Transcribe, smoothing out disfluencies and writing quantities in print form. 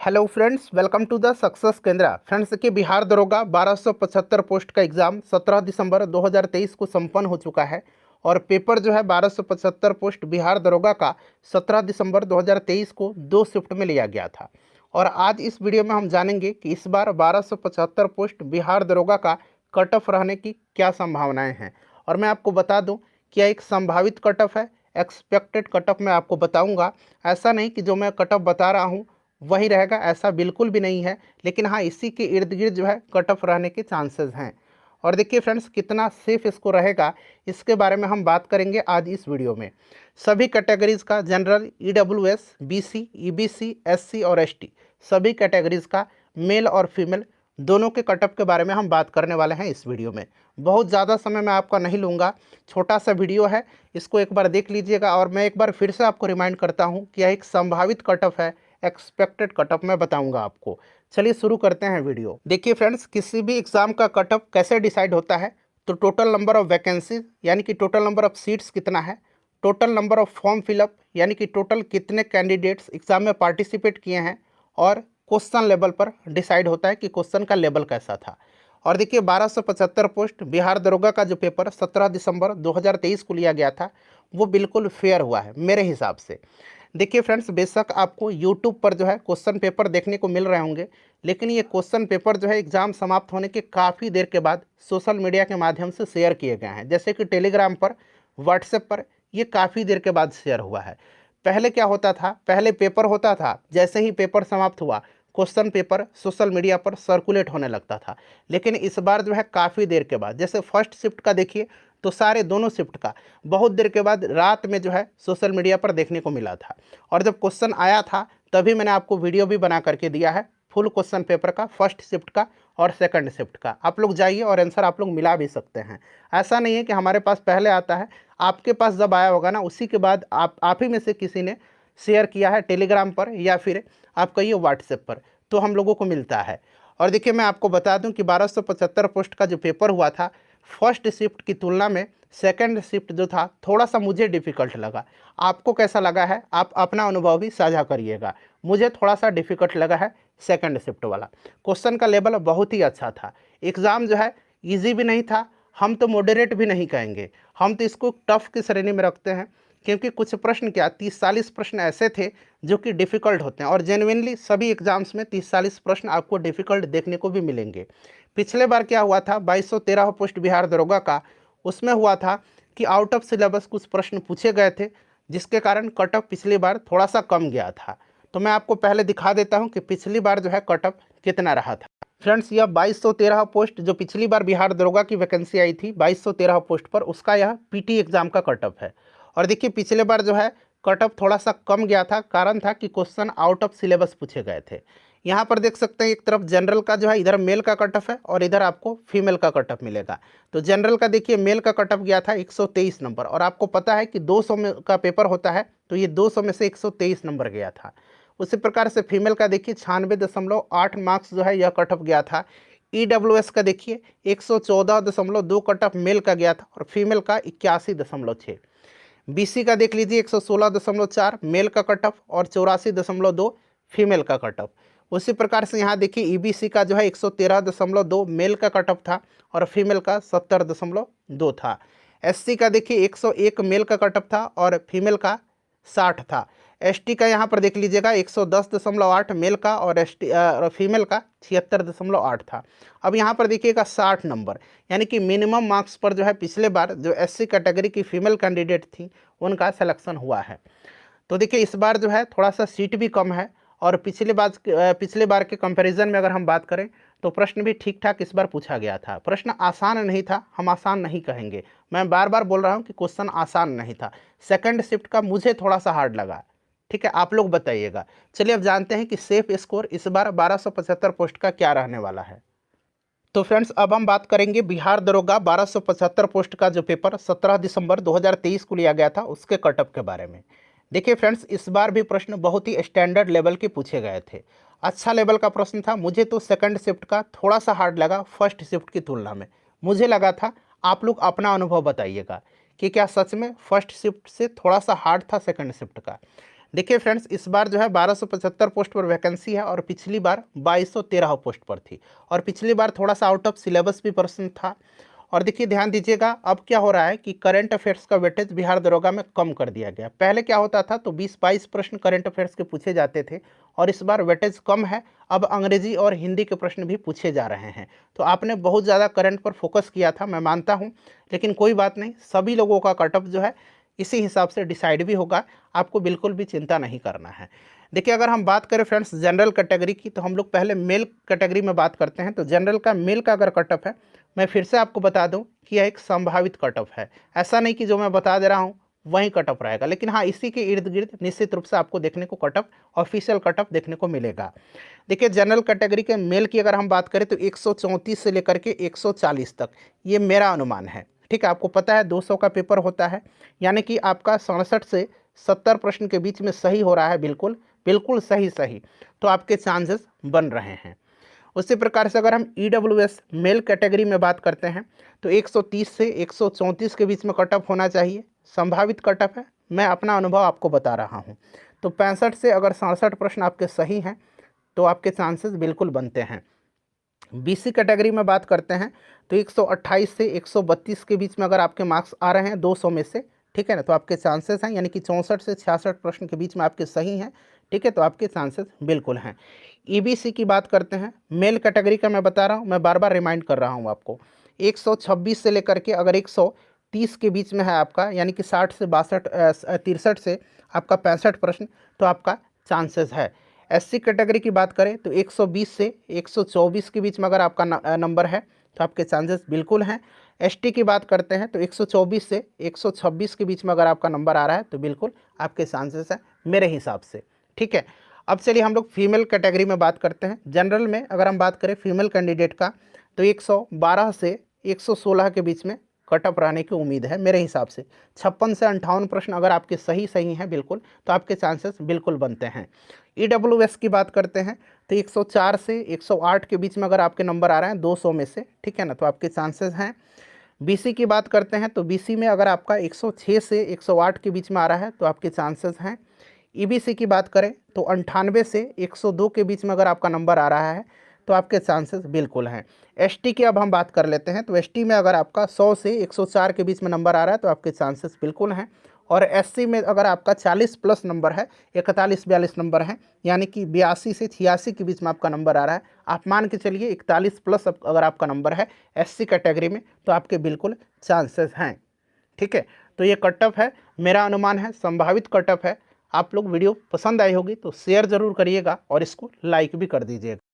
Hello friends, welcome to the success Kendra. Friends देखिए, बिहार दरोगा 1275 post का एग्जाम 17 दिसंबर 2023 को संपन्न हो चुका है और पेपर जो है 1275 पोस्ट बिहार दरोगा का 17 दिसंबर 2023 को 2 शिफ्ट में लिया गया था। और आज इस वीडियो में हम जानेंगे कि इस बार 1275 पोस्ट बिहार दरोगा का कट ऑफ रहने की क्या संभावनाएं हैं। और मैं आपको बता दूं कि यह एक संभावित कट ऑफ है, एक्सपेक्टेड कट ऑफ मैं आपको बताऊंगा। ऐसा नहीं कि जो मैं कट ऑफ बता रहा हूँ वही रहेगा, ऐसा बिल्कुल भी नहीं है। लेकिन हाँ, इसी के इर्द गिर्द जो है कट ऑफ रहने के चांसेस हैं। और देखिए फ्रेंड्स, कितना सेफ इसको रहेगा इसके बारे में हम बात करेंगे आज इस वीडियो में। सभी कैटेगरीज का, general, EWS, BC, EBC, SC और एसटी, सभी कैटेगरीज का मेल और फीमेल दोनों के कट ऑफ के बारे में हम बात करने वाले हैं इस वीडियो में। बहुत ज़्यादा समय मैं आपका नहीं लूँगा, छोटा सा वीडियो है, इसको एक बार देख लीजिएगा। और मैं एक बार फिर से आपको रिमाइंड करता हूँ कि यह एक संभावित कट ऑफ है, एक्सपेक्टेड कट ऑफ मैं बताऊंगा आपको। चलिए शुरू करते हैं वीडियो। देखिए फ्रेंड्स, किसी भी एग्जाम का कट ऑफ कैसे डिसाइड होता है, तो टोटल नंबर ऑफ वैकेंसीज यानी कि टोटल नंबर ऑफ सीट्स कितना है, total number of form fill up यानी कि टोटल कितने कैंडिडेट्स एग्जाम में पार्टिसिपेट किए हैं, और क्वेश्चन लेवल पर डिसाइड होता है कि क्वेश्चन का लेवल कैसा था। और देखिए, 1275 पोस्ट बिहार दरोगा का जो पेपर 17 दिसंबर 2023 को लिया गया था, वो बिल्कुल फेयर हुआ है मेरे हिसाब से। देखिए फ्रेंड्स, बेशक आपको यूट्यूब पर जो है क्वेश्चन पेपर देखने को मिल रहे होंगे, लेकिन ये क्वेश्चन पेपर जो है एग्ज़ाम समाप्त होने के काफ़ी देर के बाद सोशल मीडिया के माध्यम से शेयर किए गए हैं। जैसे कि टेलीग्राम पर, व्हाट्सएप पर ये काफ़ी देर के बाद शेयर हुआ है। पहले क्या होता था, पहले पेपर होता था, जैसे ही पेपर समाप्त हुआ क्वेश्चन पेपर सोशल मीडिया पर सर्कुलेट होने लगता था। लेकिन इस बार जो है काफ़ी देर के बाद, जैसे फर्स्ट शिफ्ट का देखिए तो सारे दोनों शिफ्ट का बहुत देर के बाद रात में जो है सोशल मीडिया पर देखने को मिला था। और जब क्वेश्चन आया था तभी मैंने आपको वीडियो भी बना करके दिया है, फुल क्वेश्चन पेपर का, फर्स्ट शिफ्ट का और सेकंड शिफ्ट का। आप लोग जाइए और आंसर आप लोग मिला भी सकते हैं। ऐसा नहीं है कि हमारे पास पहले आता है, आपके पास जब आया होगा ना उसी के बाद आप ही में से किसी ने शेयर किया है टेलीग्राम पर या फिर आप कहिए व्हाट्सएप पर, तो हम लोगों को मिलता है। और देखिए, मैं आपको बता दूं कि 1275 पोस्ट का जो पेपर हुआ था, फर्स्ट शिफ्ट की तुलना में सेकंड शिफ्ट जो था थोड़ा सा मुझे डिफ़िकल्ट लगा। आपको कैसा लगा है, आप अपना अनुभव भी साझा करिएगा। मुझे थोड़ा सा डिफ़िकल्ट लगा है सेकंड शिफ्ट वाला। क्वेश्चन का लेवल बहुत ही अच्छा था। एग्ज़ाम जो है ईजी भी नहीं था, हम तो मॉडरेट भी नहीं कहेंगे, हम तो इसको टफ की श्रेणी में रखते हैं। क्योंकि कुछ प्रश्न क्या, 30-40 प्रश्न ऐसे थे जो कि डिफ़िकल्ट होते हैं, और जेन्युइनली सभी एग्जाम्स में 30-40 प्रश्न आपको डिफ़िकल्ट देखने को भी मिलेंगे। पिछले बार क्या हुआ था, 2213 पोस्ट बिहार दरोगा का, उसमें हुआ था कि आउट ऑफ सिलेबस कुछ प्रश्न पूछे गए थे, जिसके कारण कट ऑफ पिछली बार थोड़ा सा कम गया था। तो मैं आपको पहले दिखा देता हूं कि पिछली बार जो है कट ऑफ कितना रहा था। फ्रेंड्स, यह 2213 पोस्ट जो पिछली बार बिहार दरोगा की वैकेंसी आई थी 2213 पोस्ट पर, उसका यह पीटी एग्जाम का कट ऑफ है। और देखिए, पिछले बार जो है कट ऑफ थोड़ा सा कम गया था, कारण था कि क्वेश्चन आउट ऑफ सिलेबस पूछे गए थे। यहाँ पर देख सकते हैं, एक तरफ जनरल का जो है इधर मेल का कट ऑफ है और इधर आपको फीमेल का कट ऑफ मिलेगा। तो जनरल का देखिए मेल का कट ऑफ गया था 123 नंबर, और आपको पता है कि 200 में का पेपर होता है, तो ये 200 में से 123 नंबर गया था। उसी प्रकार से फीमेल का देखिए 96.8 मार्क्स जो है यह कट ऑफ गया था। ईडब्ल्यूएस का देखिए 114.2 कट ऑफ मेल का गया था और फीमेल का 81.6। बीसी का देख लीजिए 116.4 मेल का कट ऑफ और 84.2 फीमेल का कट ऑफ। उसी प्रकार से यहाँ देखिए ईबीसी का जो है 113.2 मेल का कट ऑफ था और फीमेल का 70.2 था। एससी का देखिए 101 मेल का कट ऑफ था और फीमेल का 60 था। एसटी का यहाँ पर देख लीजिएगा 110.8 मेल का और फीमेल का 76.8 था। अब यहाँ पर देखिएगा 60 नंबर, यानी कि मिनिमम मार्क्स पर जो है पिछले बार जो एससी कैटेगरी की फीमेल कैंडिडेट थी उनका सिलेक्शन हुआ है। तो देखिए, इस बार जो है थोड़ा सा सीट भी कम है, और पिछले बार के कंपैरिजन में अगर हम बात करें तो प्रश्न भी ठीक ठाक इस बार पूछा गया था। प्रश्न आसान नहीं था, हम आसान नहीं कहेंगे, मैं बार बार बोल रहा हूँ कि क्वेश्चन आसान नहीं था। सेकंड शिफ्ट का मुझे थोड़ा सा हार्ड लगा। ठीक है, आप लोग बताइएगा। चलिए अब जानते हैं कि सेफ स्कोर इस बार 1275 पोस्ट का क्या रहने वाला है। तो फ्रेंड्स, अब हम बात करेंगे बिहार दरोगा 1275 पोस्ट का जो पेपर 17 दिसंबर 2023 को लिया गया था उसके कटअप के बारे में। देखिए फ्रेंड्स, इस बार भी प्रश्न बहुत ही स्टैंडर्ड लेवल के पूछे गए थे, अच्छा लेवल का प्रश्न था। मुझे तो सेकंड शिफ्ट का थोड़ा सा हार्ड लगा फर्स्ट शिफ्ट की तुलना में, मुझे लगा था। आप लोग अपना अनुभव बताइएगा कि क्या सच में फर्स्ट शिफ्ट से थोड़ा सा हार्ड था सेकंड शिफ्ट का। देखिए फ्रेंड्स, इस बार जो है 1275 पोस्ट पर वैकेंसी है और पिछली बार 2213 पोस्ट पर थी। और पिछली बार थोड़ा सा आउट ऑफ सिलेबस भी प्रश्न था। और देखिए ध्यान दीजिएगा, अब क्या हो रहा है कि करंट अफेयर्स का वेटेज बिहार दरोगा में कम कर दिया गया। पहले क्या होता था, तो 20-22 प्रश्न करंट अफेयर्स के पूछे जाते थे, और इस बार वेटेज कम है। अब अंग्रेजी और हिंदी के प्रश्न भी पूछे जा रहे हैं। तो आपने बहुत ज़्यादा करंट पर फोकस किया था, मैं मानता हूँ, लेकिन कोई बात नहीं, सभी लोगों का कट ऑफ जो है इसी हिसाब से डिसाइड भी होगा। आपको बिल्कुल भी चिंता नहीं करना है। देखिए, अगर हम बात करें फ्रेंड्स जनरल कैटेगरी की, तो हम लोग पहले मेल कैटेगरी में बात करते हैं। तो जनरल का मेल का अगर कट ऑफ है, मैं फिर से आपको बता दूं कि यह एक संभावित कट ऑफ है। ऐसा नहीं कि जो मैं बता दे रहा हूं वही कट ऑफ रहेगा, लेकिन हाँ, इसी के इर्द गिर्द निश्चित रूप से आपको देखने को cut off, official cut off देखने को मिलेगा। देखिए, जनरल कैटेगरी के मेल की अगर हम बात करें तो 134 से लेकर के 140 तक, ये मेरा अनुमान है। ठीक है, आपको पता है 200 का पेपर होता है, यानी कि आपका 67 से 70 प्रश्न के बीच में सही हो रहा है, बिल्कुल बिल्कुल सही सही, तो आपके चांसेस बन रहे हैं। उसी प्रकार से अगर हम EWS मेल कैटेगरी में बात करते हैं तो 130 से 134 के बीच में कट ऑफ होना चाहिए, संभावित कट ऑफ है, मैं अपना अनुभव आपको बता रहा हूं। तो 65 से अगर 67 प्रश्न आपके सही हैं तो आपके चांसेस बिल्कुल बनते हैं। BC कैटेगरी में बात करते हैं तो 128 से 132 के बीच में अगर आपके मार्क्स आ रहे हैं 200 में से, ठीक है ना, तो आपके चांसेस हैं, यानी कि 64 से 66 प्रश्न के बीच में आपके सही हैं, ठीक है, तो आपके चांसेस बिल्कुल हैं। EBC की बात करते हैं, मेल कैटेगरी का मैं बता रहा हूँ, मैं बार बार रिमाइंड कर रहा हूँ आपको, 126 से लेकर के अगर 130 के बीच में है आपका, यानी कि 60 से 63 से आपका 65 प्रश्न, तो आपका चांसेस है। SC कैटेगरी की बात करें तो 120 से 124 के बीच में अगर आपका नंबर है तो आपके चांसेस बिल्कुल हैं। ST की बात करते हैं तो 124 से 126 के बीच में अगर आपका नंबर आ रहा है तो बिल्कुल आपके चांसेस हैं मेरे हिसाब से। ठीक है, अब चलिए हम लोग फीमेल कैटेगरी में बात करते हैं। जनरल में अगर हम बात करें फीमेल कैंडिडेट का तो 112 से 116 के बीच में कट ऑफ रहने की उम्मीद है मेरे हिसाब से। 56 से 58 प्रश्न अगर आपके सही सही हैं बिल्कुल, तो आपके चांसेस बिल्कुल बनते हैं। EWS की बात करते हैं तो 104 से 108 के बीच में अगर आपके नंबर आ रहे हैं 200 में से, ठीक है ना, तो आपके चांसेस हैं। BC की बात करते हैं तो BC में अगर आपका 106 से 108 के बीच में आ रहा है तो आपके चांसेस हैं। EBC की बात करें तो 98 से 102 के बीच में अगर आपका नंबर आ रहा है तो आपके चांसेस बिल्कुल हैं। ST की अब हम बात कर लेते हैं तो ST में अगर आपका 100 से 104 के बीच में नंबर आ रहा है तो आपके चांसेस बिल्कुल हैं। और SC में अगर आपका 40 प्लस नंबर है, 41-42 नंबर है, यानी कि 82 से 86 के बीच में आपका नंबर आ रहा है, आप मान के चलिए 41 प्लस अगर आपका नंबर है SC कैटेगरी में, तो आपके बिल्कुल चांसेस हैं। ठीक है, तो ये कट ऑफ है, मेरा अनुमान है, संभावित कट ऑफ है। आप लोग वीडियो पसंद आई होगी तो शेयर ज़रूर करिएगा और इसको लाइक भी कर दीजिएगा।